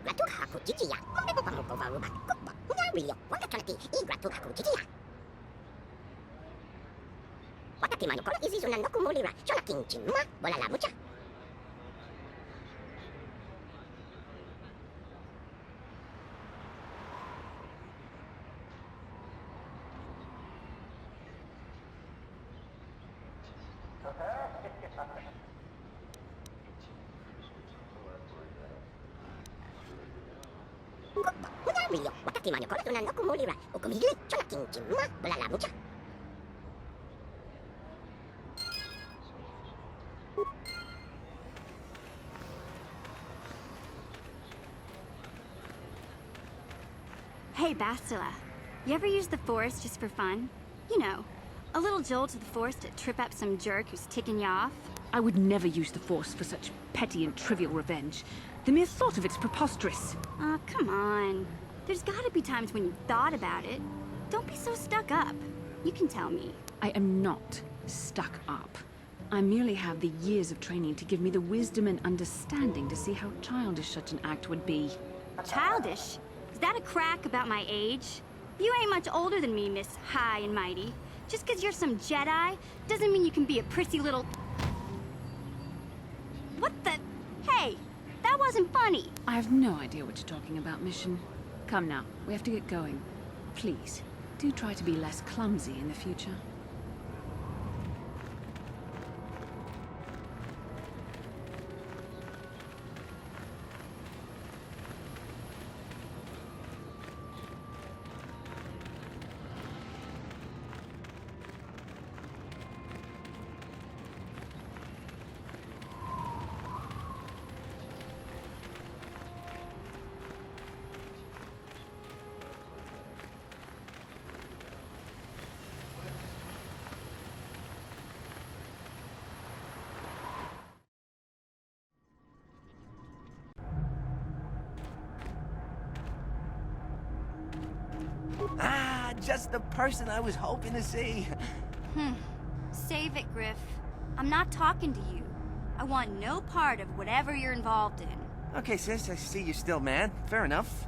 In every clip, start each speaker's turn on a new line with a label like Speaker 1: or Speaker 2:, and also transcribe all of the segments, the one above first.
Speaker 1: gratucha kuchichia. Mambo pamukowa ruba. Kubo. Nyario. Wakakalati I gratucha kuchichia. Wakati manukolo izizuna nokumulira. Shona kinchima. Bola la mucha. Nyario. Wakati manukolo izizuna nokumulira. Ukumigili. Shona kinchima. Bola la mucha.
Speaker 2: Hey, Bastila. You ever use the Force just for fun? You know, a little jolt to the Force to trip up some jerk who's ticking you off?
Speaker 3: I would never use the Force for such petty and trivial revenge. The mere thought of it's preposterous.
Speaker 2: Oh, come on. There's gotta be times when you've thought about it. Don't be so stuck up. You can tell me.
Speaker 3: I am not stuck up. I merely have the years of training to give me the wisdom and understanding to see how childish such an act would be.
Speaker 2: Childish? Is that a crack about my age? You ain't much older than me, Miss High and Mighty. Just 'cause you're some Jedi doesn't mean you can be a prissy little... What the... Hey, that wasn't funny.
Speaker 3: I have no idea what you're talking about, Mission. Come now, we have to get going. Please, do try to be less clumsy in the future.
Speaker 4: Ah, just the person I was hoping to see.
Speaker 2: Save it, Griff. I'm not talking to you. I want no part of whatever you're involved in.
Speaker 4: Okay, sis, I see you're still mad. Fair enough.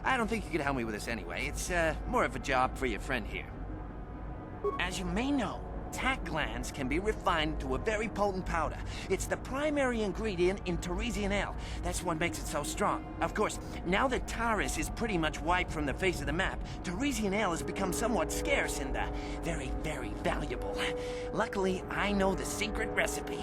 Speaker 4: I don't think you could help me with this anyway. It's, more of a job for your friend here. As you may know, tack glands can be refined to a very potent powder. It's the primary ingredient in Teresian ale. That's what makes it so strong. Of course, now that Taris is pretty much wiped from the face of the map, Teresian ale has become somewhat scarce and, very, very valuable. Luckily, I know the secret recipe.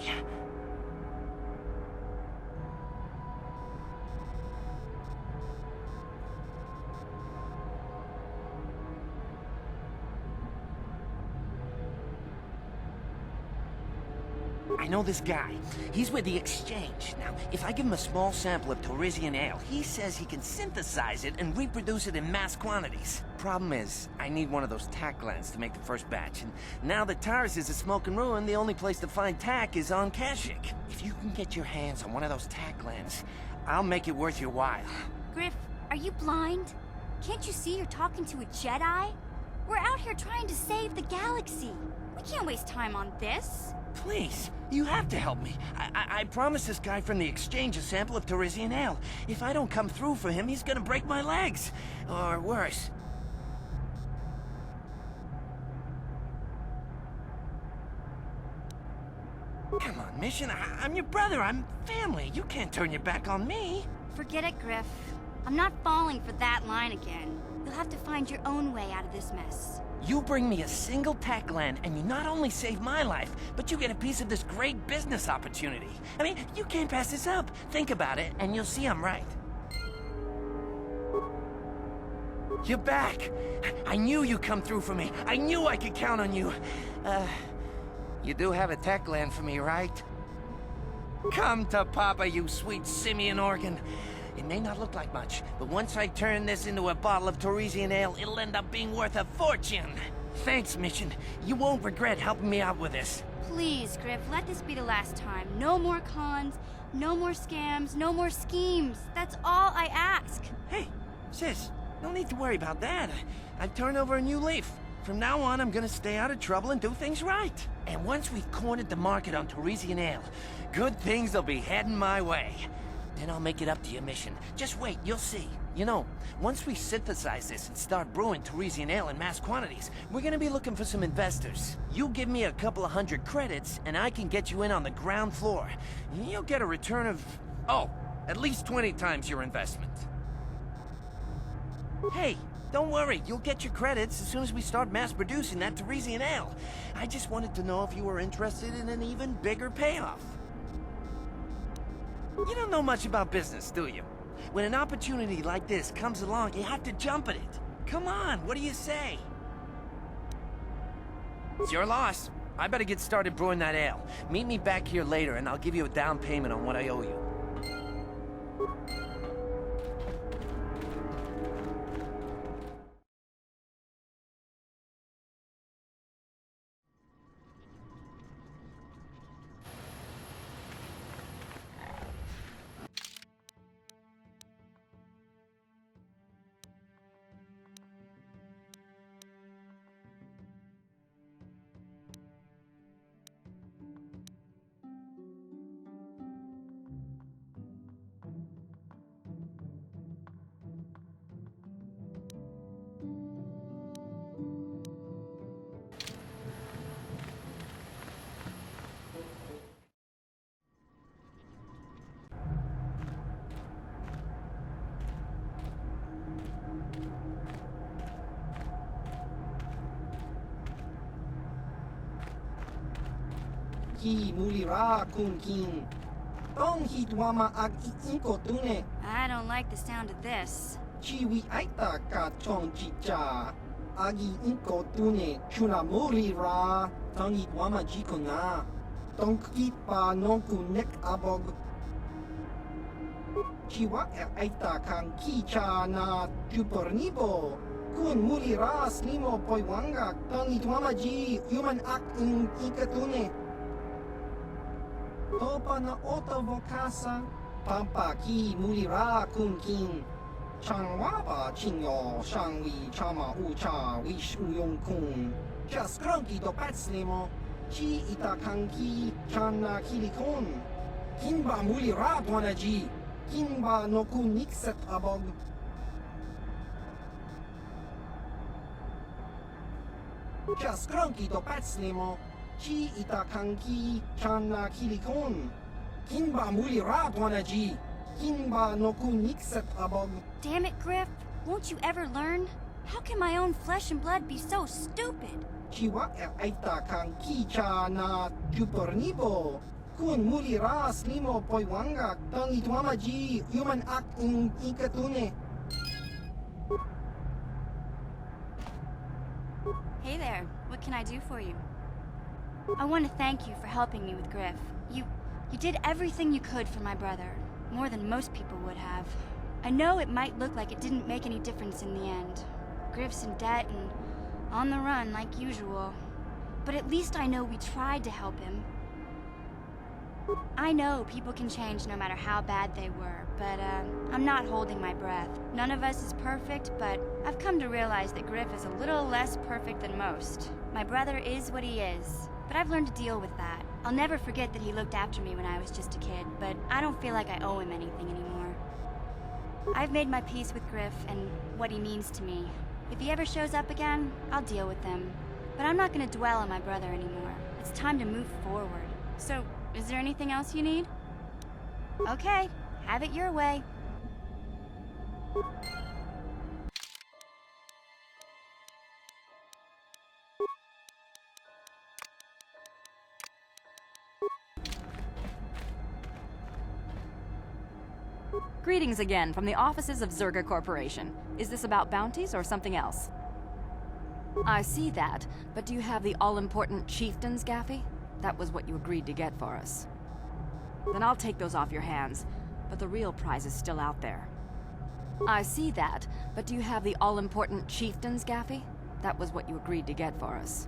Speaker 4: I know this guy. He's with the Exchange. Now, if I give him a small sample of Teresian ale, he says he can synthesize it and reproduce it in mass quantities. Problem is, I need one of those tack glands to make the first batch, and now that Taris is a smoking ruin, the only place to find tack is on Kashyyyk. If you can get your hands on one of those tack glands, I'll make it worth your while.
Speaker 2: Griff, are you blind? Can't you see you're talking to a Jedi? We're out here trying to save the galaxy. We can't waste time on this.
Speaker 4: Please, you have to help me. I promised this guy from the Exchange a sample of Teresian ale. If I don't come through for him, he's gonna break my legs. Or worse. Come on, Mission. I'm your brother. I'm family. You can't turn your back on me.
Speaker 2: Forget it, Griff. I'm not falling for that line again. You'll have to find your own way out of this mess.
Speaker 4: You bring me a single tack gland, and you not only save my life, but you get a piece of this great business opportunity. I mean, you can't pass this up. Think about it, and you'll see I'm right. You're back. I knew you'd come through for me. I knew I could count on you. You do have a tack gland for me, right? Come to Papa, you sweet simian organ. It may not look like much, but once I turn this into a bottle of Teresian ale, it'll end up being worth a fortune. Thanks, Mission. You won't regret helping me out with this.
Speaker 2: Please, Griff, let this be the last time. No more cons, no more scams, no more schemes. That's all I ask.
Speaker 4: Hey, sis, no need to worry about that. I've turned over a new leaf. From now on, I'm gonna stay out of trouble and do things right. And once we've cornered the market on Teresian ale, good things will be heading my way. Then I'll make it up to your mission. Just wait, you'll see. You know, once we synthesize this and start brewing Teresian ale in mass quantities, we're gonna be looking for some investors. You give me a couple of 100 credits, and I can get you in on the ground floor. You'll get a return of, oh, at least 20 times your investment. Hey, don't worry, you'll get your credits as soon as we start mass producing that Teresian ale. I just wanted to know if you were interested in an even bigger payoff. You don't know much about business, do you? When an opportunity like this comes along, you have to jump at it. Come on, what do you say? It's your loss. I better get started brewing that ale. Meet me back here later and I'll give you a down payment on what I owe you.
Speaker 5: Ki mulira kun kin. Tong hitwama ag iinko tune.
Speaker 2: I don't like the sound of this.
Speaker 5: Chiwi aita ka chong chicha. Agi inko tune chuna mulira. Tong hitwama jikona. Tong kipa nonku nek abog. Chiwa aita kang kicha na chupornibo. Kun mulira slimo poiwanga. Tong hitwama ji human ak in ikatune. Topa na oto vokasa, pampa ki mulira kun kin. Changwaba chinyo, shangwi chama ucha, wish uyong kun. Just cronky to patslimo, chi ita kanki, chana kilikon. Kinba mulira ji, kinba no kun nikset abog. Just cronky to patslimo, chi ita kanki chana kilikon. Kinba mulira ji, kinba no kun nikset abog.
Speaker 2: Damn it, Griff. Won't you ever learn? How can my own flesh and blood be so stupid?
Speaker 5: Chiwa aita kanki chana chupornibo. Kun mulira slimo poiwanga tangi ji human ak in ikatune.
Speaker 2: Hey there. What can I do for you? I want to thank you for helping me with Griff. You did everything you could for my brother. More than most people would have. I know it might look like it didn't make any difference in the end. Griff's in debt and on the run like usual. But at least I know we tried to help him. I know people can change no matter how bad they were, but I'm not holding my breath. None of us is perfect, but I've come to realize that Griff is a little less perfect than most. My brother is what he is, but I've learned to deal with that. I'll never forget that he looked after me when I was just a kid, but I don't feel like I owe him anything anymore. I've made my peace with Griff and what he means to me. If he ever shows up again, I'll deal with him. But I'm not gonna dwell on my brother anymore. It's time to move forward. So, is there anything else you need? Okay, have it your way.
Speaker 6: Greetings again from the offices of Zerga Corporation. Is this about bounties or something else? I see that, but do you have the all-important chieftains, Gaffy? That was what you agreed to get for us. Then I'll take those off your hands, but the real prize is still out there. I see that, but do you have the all-important chieftains, Gaffy? That was what you agreed to get for us.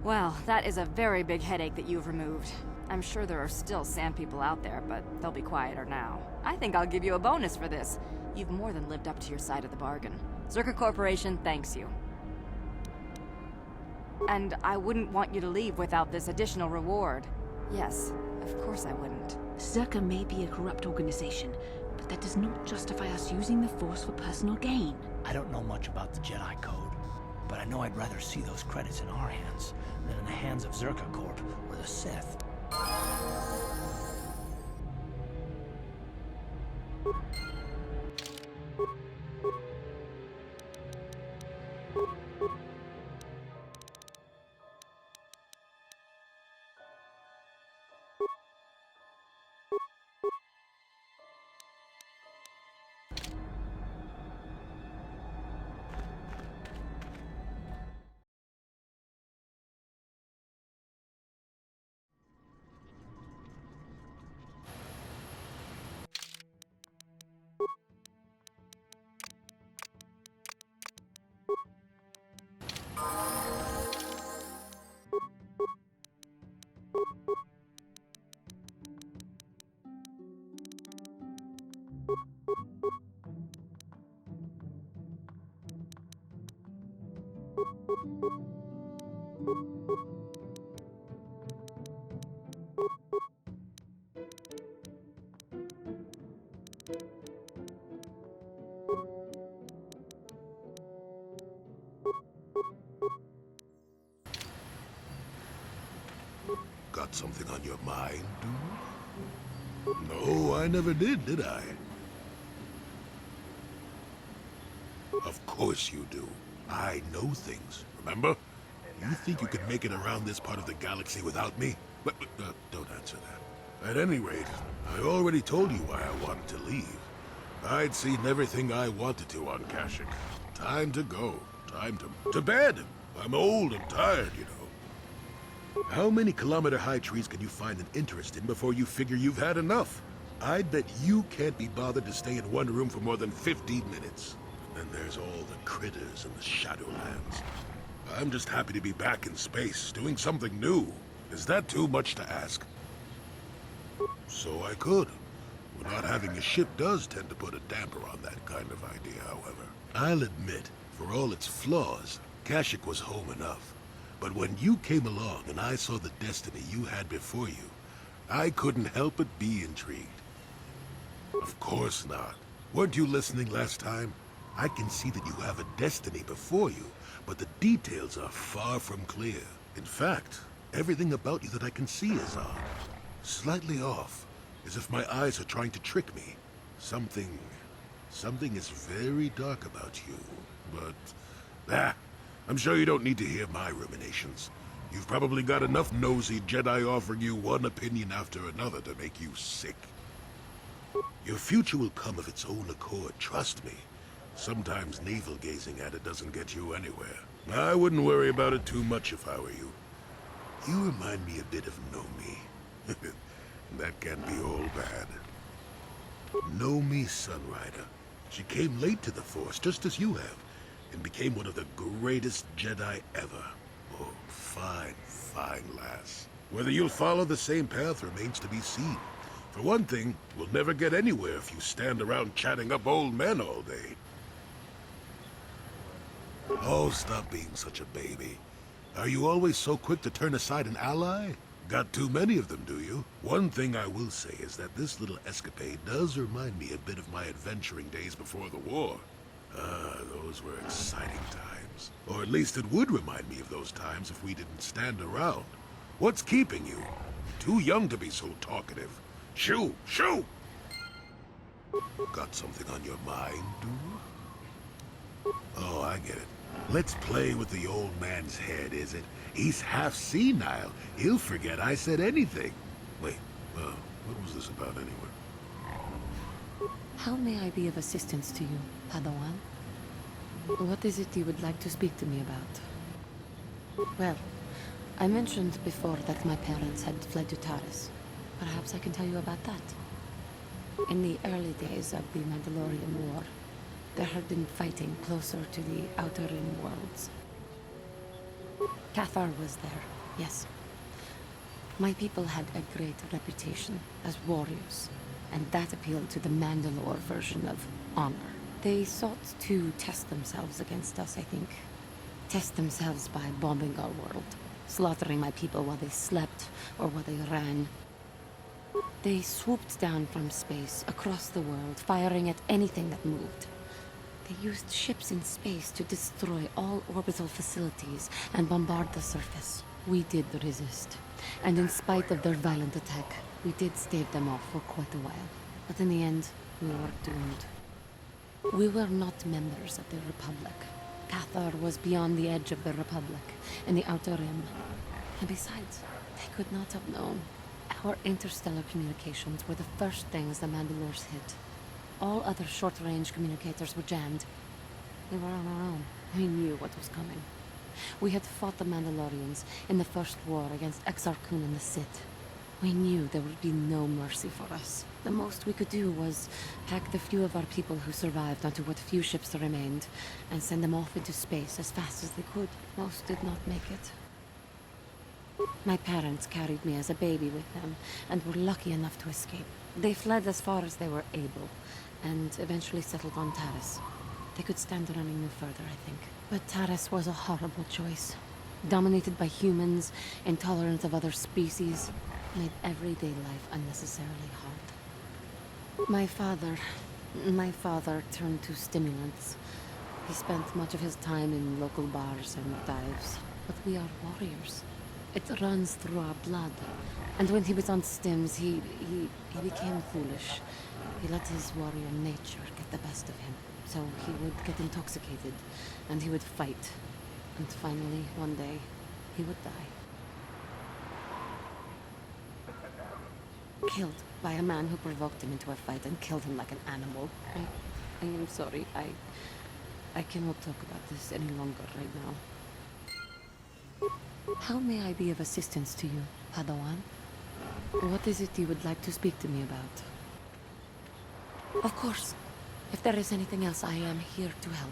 Speaker 6: Well, that is a very big headache that you've removed. I'm sure there are still sand people out there, but they'll be quieter now. I think I'll give you a bonus for this. You've more than lived up to your side of the bargain. Zerga Corporation thanks you. And I wouldn't want you to leave without this additional reward. Yes, of course I wouldn't.
Speaker 3: Zerka may be a corrupt organization, but that does not justify us using the Force for personal gain.
Speaker 7: I don't know much about the Jedi Code, but I know I'd rather see those credits in our hands than in the hands of Zerka Corp or the Sith.
Speaker 8: Got something on your mind, dude? No, I never did I? Of course you do. I know things, remember? You think you could make it around this part of the galaxy without me? But, don't answer that. At any rate, I already told you why I wanted to leave. I'd seen everything I wanted to on Kashyyyk. Time to go. Time to bed. I'm old and tired, you know. How many kilometer-high trees can you find an interest in before you figure you've had enough? I'd bet you can't be bothered to stay in one room for more than 15 minutes. And then there's all the critters and the Shadowlands. I'm just happy to be back in space, doing something new. Is that too much to ask? So I could. Well, not having a ship does tend to put a damper on that kind of idea, however. I'll admit, for all its flaws, Kashyyyk was home enough. But when you came along and I saw the destiny you had before you, I couldn't help but be intrigued. Of course not. Weren't you listening last time? I can see that you have a destiny before you, but the details are far from clear. In fact, everything about you that I can see is odd. Slightly off, as if my eyes are trying to trick me. Something is very dark about you, but... I'm sure you don't need to hear my ruminations. You've probably got enough nosy Jedi offering you one opinion after another to make you sick. Your future will come of its own accord, trust me. Sometimes navel-gazing at it doesn't get you anywhere. I wouldn't worry about it too much if I were you. You remind me a bit of Nomi. That can't be all bad. Nomi Sunrider. She came late to the Force, just as you have, and became one of the greatest Jedi ever. Oh, fine, fine lass. Whether you'll follow the same path remains to be seen. For one thing, we'll never get anywhere if you stand around chatting up old men all day. Oh, stop being such a baby. Are you always so quick to turn aside an ally? Got too many of them, do you? One thing I will say is that this little escapade does remind me a bit of my adventuring days before the war. Those were exciting times. Or at least it would remind me of those times if we didn't stand around. What's keeping you? Too young to be so talkative. Shoo! Shoo! Got something on your mind, dude? Oh, I get it. Let's play with the old man's head, is it? He's half senile. He'll forget I said anything. Wait, what was this about anyway?
Speaker 9: How may I be of assistance to you, Padawan? What is it you would like to speak to me about? Well, I mentioned before that my parents had fled to Taris. Perhaps I can tell you about that. In the early days of the Mandalorian War, there had been fighting closer to the Outer Rim worlds. Cathar was there, yes. My people had a great reputation as warriors, and that appealed to the Mandalore version of honor. They sought to test themselves against us, I think. Test themselves by bombing our world, slaughtering my people while they slept or while they ran. They swooped down from space, across the world, firing at anything that moved. They used ships in space to destroy all orbital facilities and bombard the surface. We did resist, and in spite of their violent attack, we did stave them off for quite a while. But in the end, we were doomed. We were not members of the Republic. Cathar was beyond the edge of the Republic, in the Outer Rim. And besides, they could not have known. Our interstellar communications were the first things the Mandalores hit. All other short-range communicators were jammed. We were on our own. We knew what was coming. We had fought the Mandalorians in the first war against Exar Kun and the Sith. We knew there would be no mercy for us. The most we could do was pack the few of our people who survived onto what few ships remained and send them off into space as fast as they could. Most did not make it. My parents carried me as a baby with them and were lucky enough to escape. They fled as far as they were able and eventually settled on Taris. They could stand running no further, I think. But Taris was a horrible choice. Dominated by humans, intolerant of other species, made everyday life unnecessarily hard. My father turned to stimulants. He spent much of his time in local bars and dives. But we are warriors. It runs through our blood. And when he was on stims, he became foolish. He let his warrior nature get the best of him. So he would get intoxicated, and he would fight. And finally, one day, he would die. Killed by a man who provoked him into a fight and killed him like an animal. I am sorry. I cannot talk about this any longer right now. How may I be of assistance to you, Padawan? What is it you would like to speak to me about? Of course. If there is anything else, I am here to help.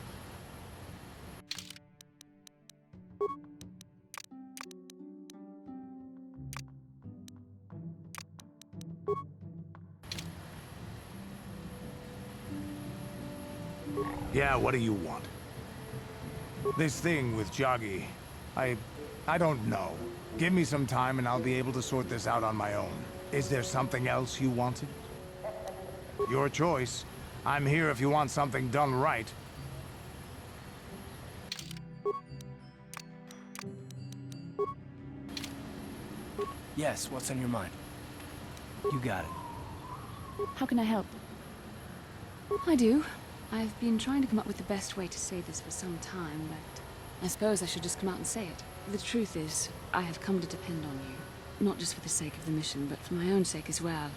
Speaker 7: Yeah, what do you want? This thing with Joggy, I don't know. Give me some time and I'll be able to sort this out on my own. Is there something else you wanted? Your choice. I'm here if you want something done right. Yes, what's on your mind? You got it.
Speaker 3: How can I help? I do. I've been trying to come up with the best way to say this for some time, but I suppose I should just come out and say it. The truth is, I have come to depend on you. Not just for the sake of the mission, but for my own sake as well.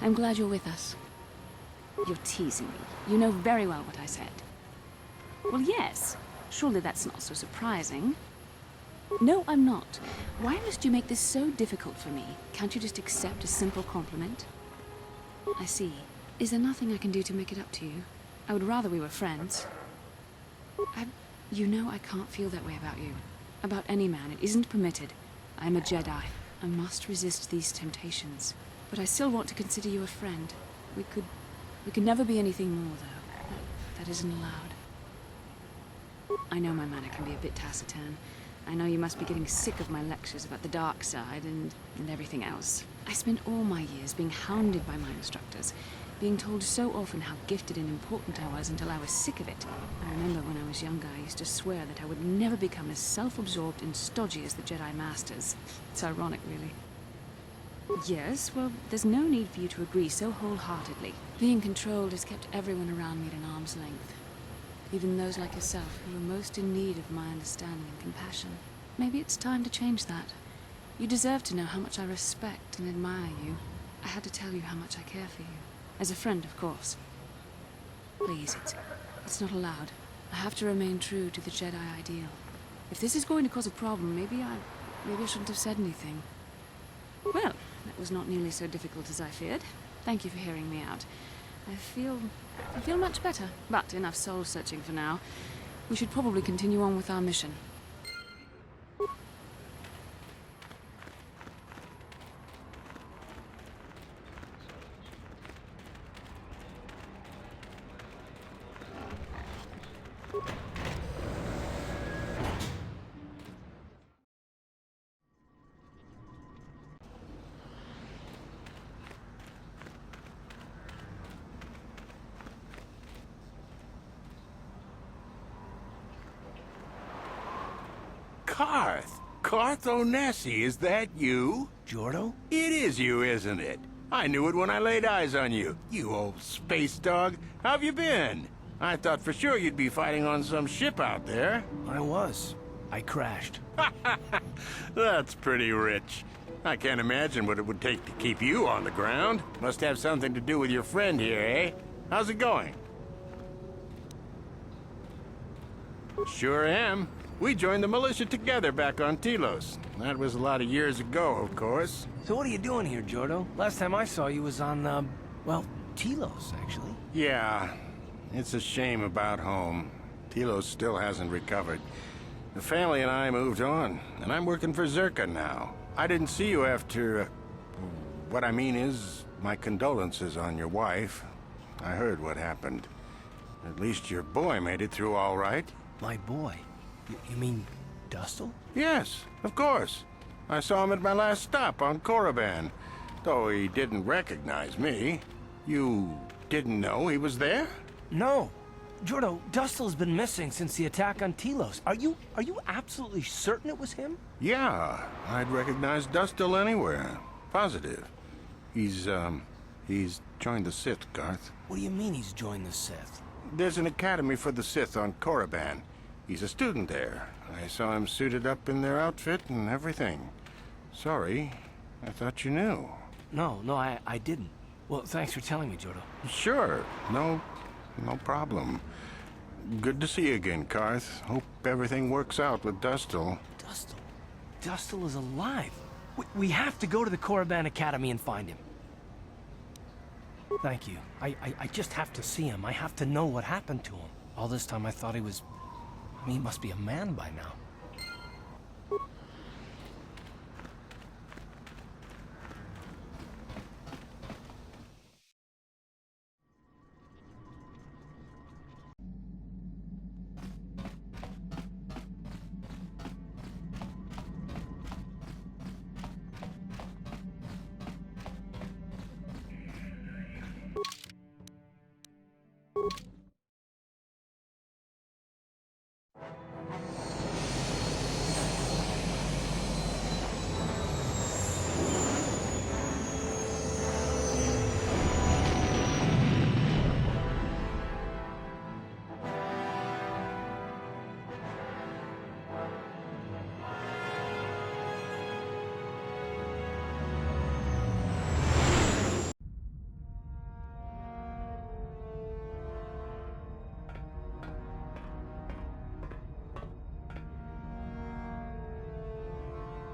Speaker 3: I'm glad you're with us. You're teasing me. You know very well what I said. Well, yes. Surely that's not so surprising. No, I'm not. Why must you make this so difficult for me? Can't you just accept a simple compliment? I see. Is there nothing I can do to make it up to you? I would rather we were friends. You know I can't feel that way about you. About any man. It isn't permitted. I am a Jedi. I must resist these temptations. But I still want to consider you a friend. We could never be anything more, though. That isn't allowed. I know my manner can be a bit taciturn. I know you must be getting sick of my lectures about the dark side and everything else. I spent all my years being hounded by my instructors, being told so often how gifted and important I was until I was sick of it. I remember when I was younger, I used to swear that I would never become as self-absorbed and stodgy as the Jedi Masters. It's ironic, really. Yes, well, there's no need for you to agree so wholeheartedly. Being controlled has kept everyone around me at an arm's length. Even those like yourself who are most in need of my understanding and compassion. Maybe it's time to change that. You deserve to know how much I respect and admire you. I had to tell you how much I care for you. As a friend, of course. Please, it's not allowed. I have to remain true to the Jedi ideal. If this is going to cause a problem, maybe I shouldn't have said anything. Well, that was not nearly so difficult as I feared. Thank you for hearing me out. I feel much better, but enough soul-searching for now. We should probably continue on with our mission.
Speaker 8: Carth! Carth Onesi, is that you?
Speaker 4: Jordo?
Speaker 8: It is you, isn't it? I knew it when I laid eyes on you. You old space dog. How have you been? I thought for sure you'd be fighting on some ship out there.
Speaker 4: I was. I crashed.
Speaker 8: That's pretty rich. I can't imagine what it would take to keep you on the ground. Must have something to do with your friend here, eh? How's it going? Sure am. We joined the militia together back on Telos. That was a lot of years ago, of course.
Speaker 4: So what are you doing here, Jordo? Last time I saw you was on, well, Telos, actually.
Speaker 8: Yeah, it's a shame about home. Telos still hasn't recovered. The family and I moved on, and I'm working for Zerka now. I didn't see you after... what I mean is, my condolences on your wife. I heard what happened. At least your boy made it through all right.
Speaker 4: My boy? You mean Dustle?
Speaker 8: Yes, of course. I saw him at my last stop on Korriban, though he didn't recognize me. You didn't know he was there?
Speaker 4: No. Jordo, Dustle's been missing since the attack on Telos. Are you absolutely certain it was him?
Speaker 8: Yeah, I'd recognize Dustle anywhere. Positive. He's joined the Sith, Garth.
Speaker 4: What do you mean he's joined the Sith?
Speaker 8: There's an academy for the Sith on Korriban. He's a student there. I saw him suited up in their outfit and everything. Sorry, I thought you knew.
Speaker 4: No, I didn't. Well, thanks for telling me, Jordo.
Speaker 8: Sure, no problem. Good to see you again, Carth. Hope everything works out with Dustle.
Speaker 4: Dustle is alive. We have to go to the Korriban Academy and find him. Thank you. I just have to see him. I have to know what happened to him. All this time I thought he was... I mean, he must be a man by now.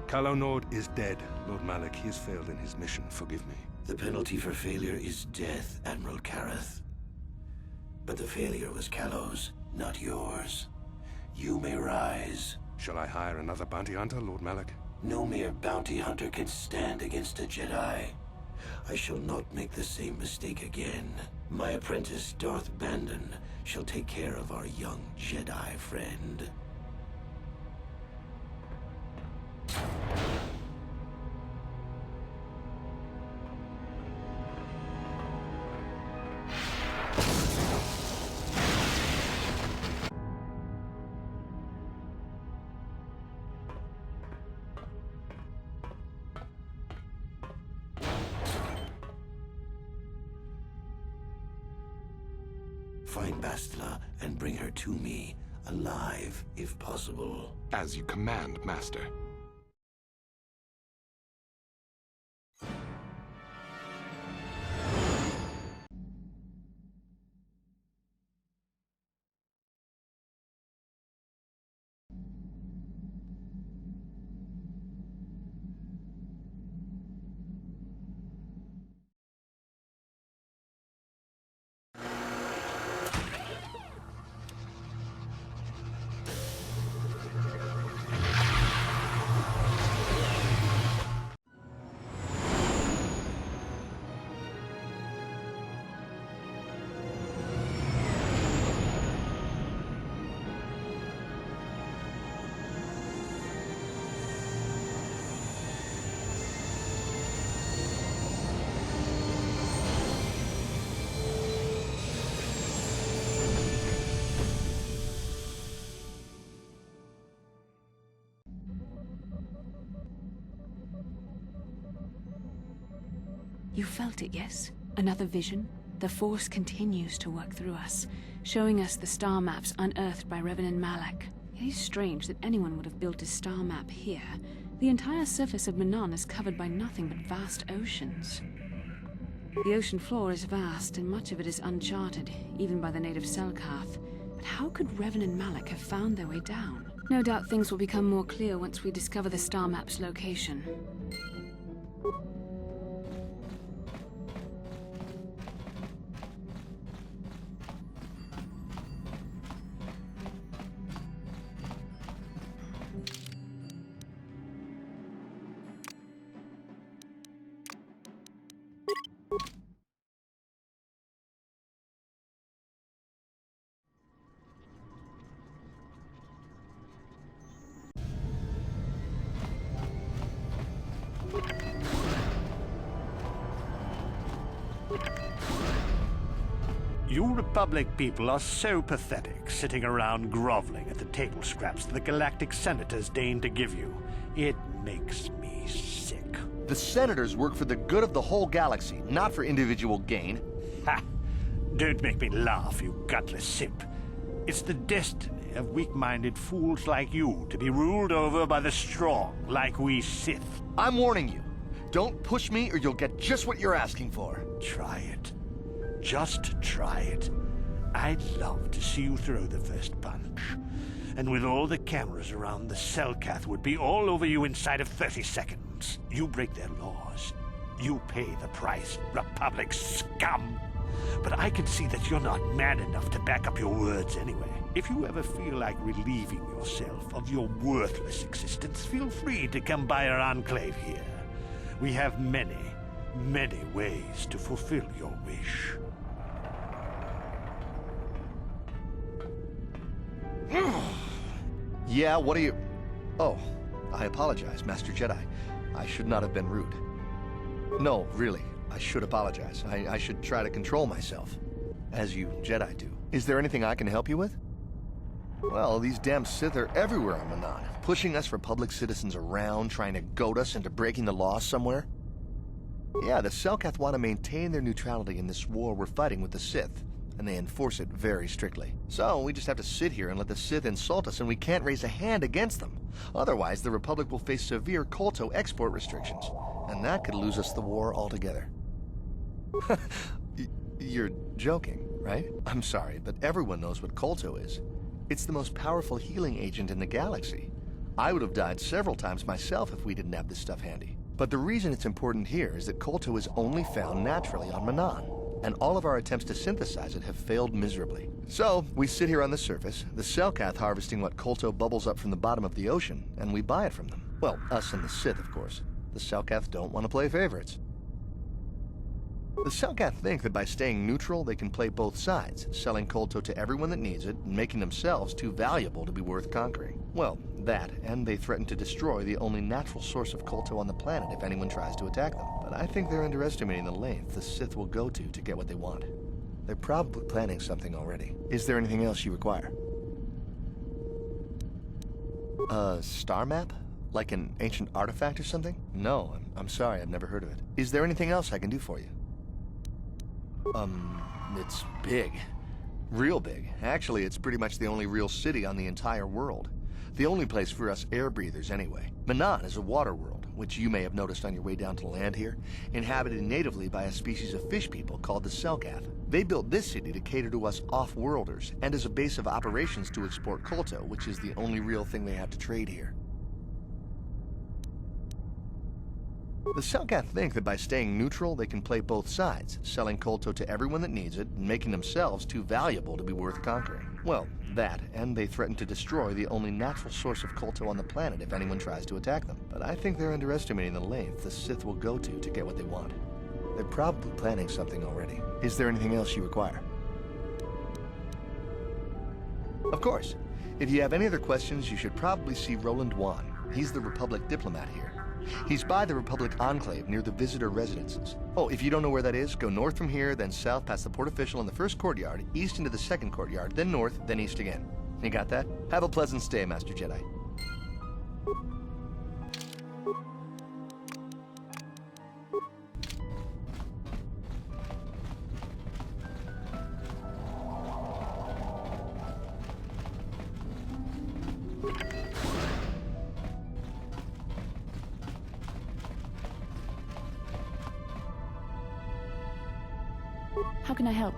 Speaker 10: Calo Nord is dead, Lord Malak. He has failed in his mission. Forgive me.
Speaker 11: The penalty for failure is death, Admiral Kareth. But the failure was Calo's, not yours. You may rise.
Speaker 10: Shall I hire another bounty hunter, Lord Malak?
Speaker 11: No mere bounty hunter can stand against a Jedi. I shall not make the same mistake again. My apprentice, Darth Bandon, shall take care of our young Jedi friend. Find Bastila and bring her to me, alive, if possible.
Speaker 10: As you command, Master.
Speaker 3: You felt it, yes? Another vision? The Force continues to work through us, showing us the star maps unearthed by Reverend Malak. It is strange that anyone would have built a star map here. The entire surface of Manon is covered by nothing but vast oceans. The ocean floor is vast, and much of it is uncharted, even by the native Selkath. But how could Revan and Malak have found their way down? No doubt things will become more clear once we discover the star map's location.
Speaker 12: You Republic people are so pathetic, sitting around groveling at the table scraps the galactic senators deign to give you. It makes me sick.
Speaker 13: The senators work for the good of the whole galaxy, not for individual gain.
Speaker 12: Ha! Don't make me laugh, you gutless simp. It's the destiny of weak-minded fools like you to be ruled over by the strong, like we Sith.
Speaker 13: I'm warning you. Don't push me or you'll get just what you're asking for.
Speaker 12: Try it. Just try it. I'd love to see you throw the first punch. And with all the cameras around, the Selkath would be all over you inside of 30 seconds. You break their laws. You pay the price, Republic scum. But I can see that you're not man enough to back up your words anyway. If you ever feel like relieving yourself of your worthless existence, feel free to come by our enclave here. We have many, many ways to fulfill your wish.
Speaker 13: Yeah, what are you... Oh, I apologize, Master Jedi. I should not have been rude. No, really, I should apologize. I should try to control myself, as you Jedi do. Is there anything I can help you with? Well, these damn Sith are everywhere on Manon, pushing us Republic citizens around, trying to goad us into breaking the law somewhere. Yeah, the Selkath want to maintain their neutrality in this war we're fighting with the Sith, and they enforce it very strictly. So we just have to sit here and let the Sith insult us, and we can't raise a hand against them. Otherwise, the Republic will face severe Kolto export restrictions, and that could lose us the war altogether. You're joking, right? I'm sorry, but everyone knows what Kolto is. It's the most powerful healing agent in the galaxy. I would have died several times myself if we didn't have this stuff handy. But the reason it's important here is that Kolto is only found naturally on Manon, and all of our attempts to synthesize it have failed miserably. So, we sit here on the surface, the Selkath harvesting what Kolto bubbles up from the bottom of the ocean, and we buy it from them. Well, us and the Sith, of course. The Selkath don't want to play favorites. The Selkath think that by staying neutral, they can play both sides, selling Kolto to everyone that needs it, and making themselves too valuable to be worth conquering. Well, that, and they threaten to destroy the only natural source of Kolto on the planet if anyone tries to attack them. But I think they're underestimating the length the Sith will go to get what they want. They're probably planning something already. Is there anything else you require? A star map? Like an ancient artifact or something? No, I'm sorry, I've never heard of it. Is there anything else I can do for you? It's big. Real big. Actually, it's pretty much the only real city on the entire world. The only place for us air breathers, anyway. Manon is a water world, which you may have noticed on your way down to land here, inhabited natively by a species of fish people called the Selkath. They built this city to cater to us off-worlders, and as a base of operations to export Kolto, which is the only real thing they have to trade here. The Selkath think that by staying neutral, they can play both sides, selling Kolto to everyone that needs it, and making themselves too valuable to be worth conquering. Well, that, and they threaten to destroy the only natural source of Kolto on the planet if anyone tries to attack them. But I think they're underestimating the length the Sith will go to get what they want. They're probably planning something already. Is there anything else you require? Of course. If you have any other questions, you should probably see Roland Wan. He's the Republic diplomat here. He's by the Republic Enclave near the visitor residences. Oh, if you don't know where that is, go north from here, then south past the port official in the first courtyard, east into the second courtyard, then north, then east again. You got that? Have a pleasant stay, Master Jedi.
Speaker 3: How can I help?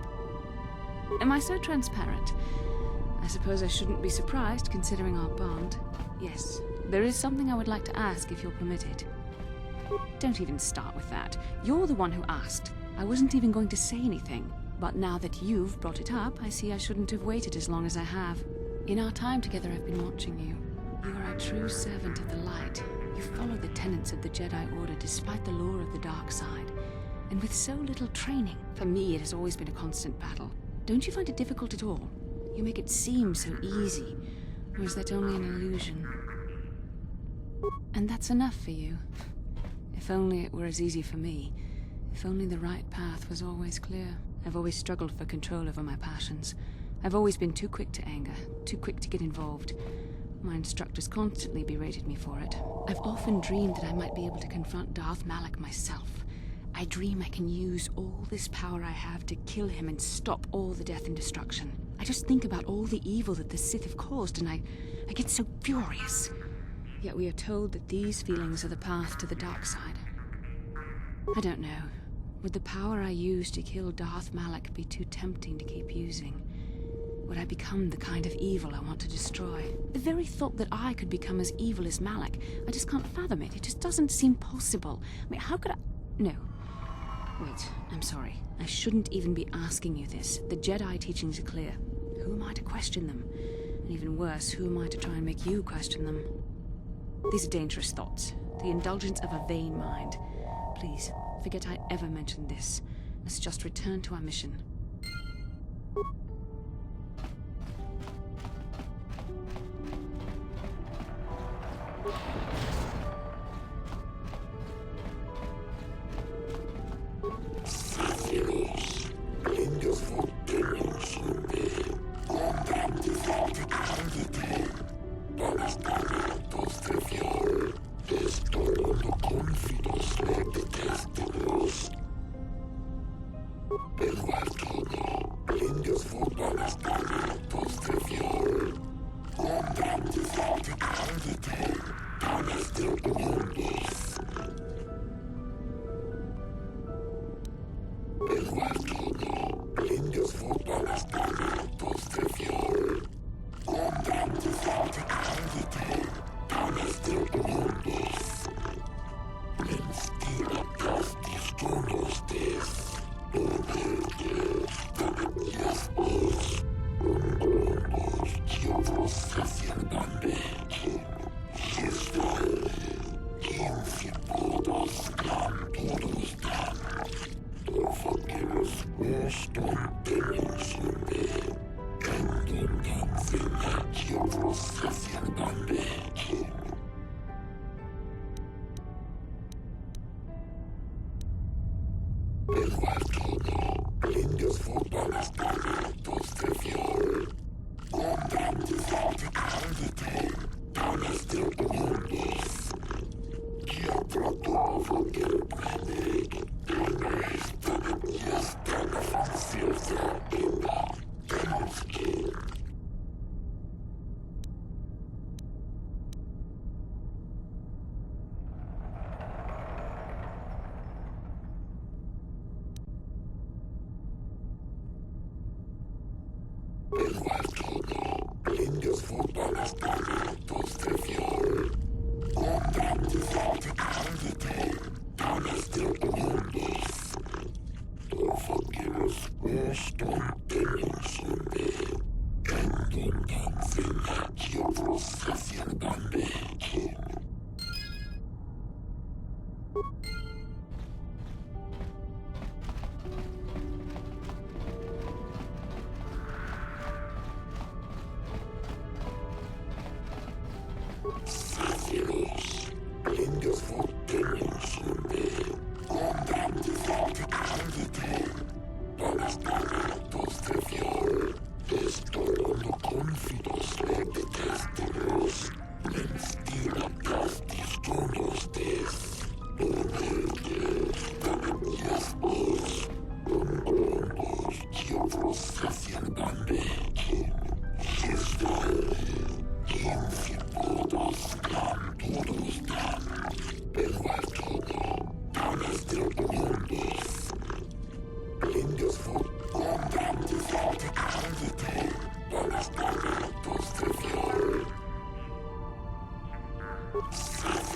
Speaker 3: Am I so transparent? I suppose I shouldn't be surprised, considering our bond. Yes, there is something I would like to ask, if you're permitted. Don't even start with that. You're the one who asked. I wasn't even going to say anything. But now that you've brought it up, I see I shouldn't have waited as long as I have. In our time together, I've been watching you. You are a true servant of the light. You follow the tenets of the Jedi Order despite the lure of the dark side. And with so little training, for me it has always been a constant battle. Don't you find it difficult at all? You make it seem so easy. Or is that only an illusion? And that's enough for you. If only it were as easy for me. If only the right path was always clear. I've always struggled for control over my passions. I've always been too quick to anger, too quick to get involved. My instructors constantly berated me for it. I've often dreamed that I might be able to confront Darth Malak myself. I dream I can use all this power I have to kill him and stop all the death and destruction. I just think about all the evil that the Sith have caused and I get so furious. Yet we are told that these feelings are the path to the dark side. I don't know. Would the power I use to kill Darth Malak be too tempting to keep using? Would I become the kind of evil I want to destroy? The very thought that I could become as evil as Malak, I just can't fathom it. It just doesn't seem possible. I mean, how could I... No. Wait, I'm sorry. I shouldn't even be asking you this. The Jedi teachings are clear. Who am I to question them? And even worse, who am I to try and make you question them? These are dangerous thoughts. The indulgence of a vain mind. Please, forget I ever mentioned this. Let's just return to our mission.
Speaker 1: you